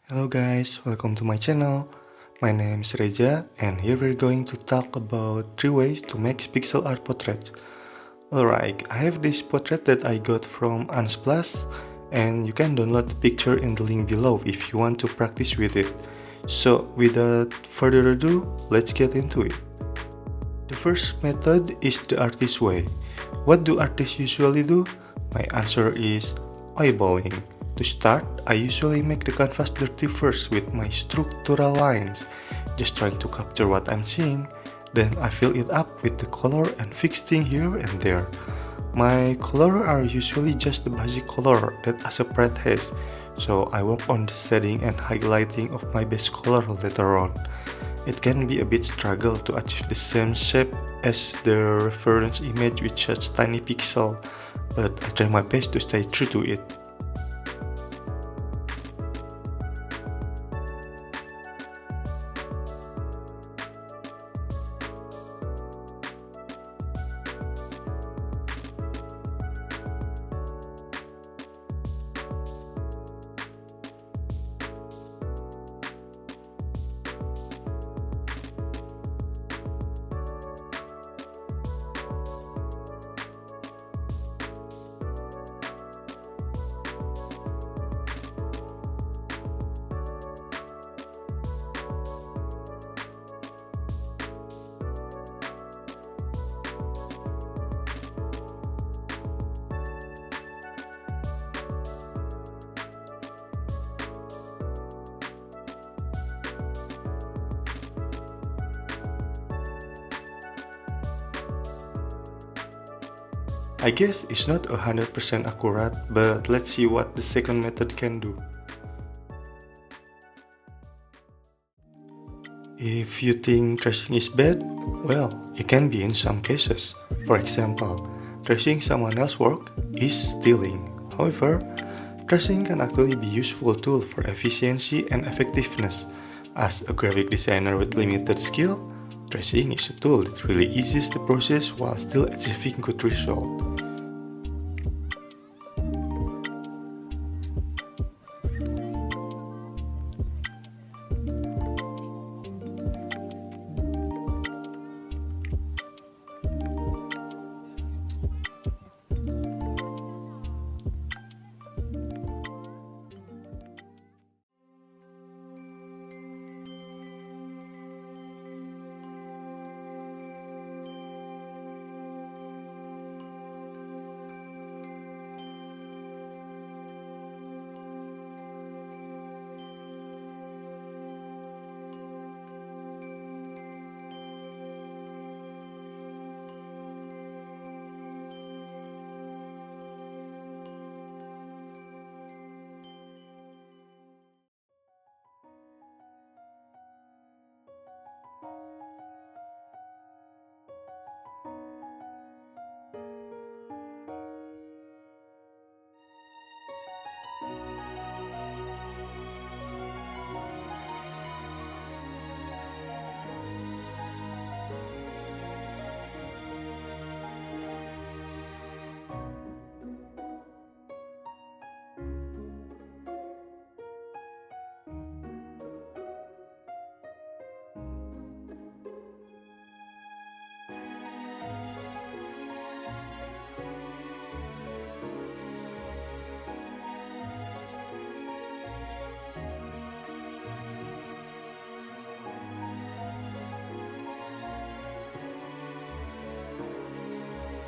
Hello guys, welcome to my channel. My name is Reza and here we're going to talk about 3 ways to make pixel art portraits. Alright, I have this portrait that I got from Unsplash and you can download the picture in the link below if you want to practice with it. So without further ado, let's get into it. The first method is the artist way. What do artists usually do? My answer is eyeballing. To start, I usually make the canvas dirty first with my structural lines, just trying to capture what I'm seeing. Then I fill it up with the color and fix things here and there. My color are usually just the basic color that a spread has, so I work on the shading and highlighting of my base color later on. It can be a bit struggle to achieve the same shape as the reference image with such tiny pixel, but I try my best to stay true to it. I guess it's not 100% accurate, but let's see what the second method can do. If you think tracing is bad, well, it can be in some cases. For example, tracing someone else's work is stealing. However, tracing can actually be a useful tool for efficiency and effectiveness. As a graphic designer with limited skill, tracing is a tool that really eases the process while still achieving good results.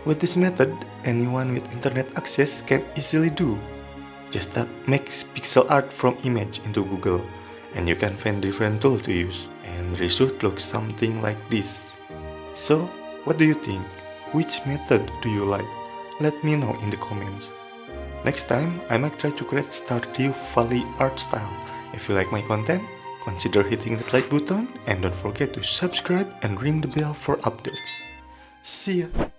With this method, anyone with internet access can easily do. Just type "makes pixel art from image" into Google, and you can find different tools to use, and the result looks something like this. So, what do you think? Which method do you like? Let me know in the comments. Next time, I might try to create Stardew Valley art style. If you like my content, consider hitting that like button, and don't forget to subscribe and ring the bell for updates. See ya!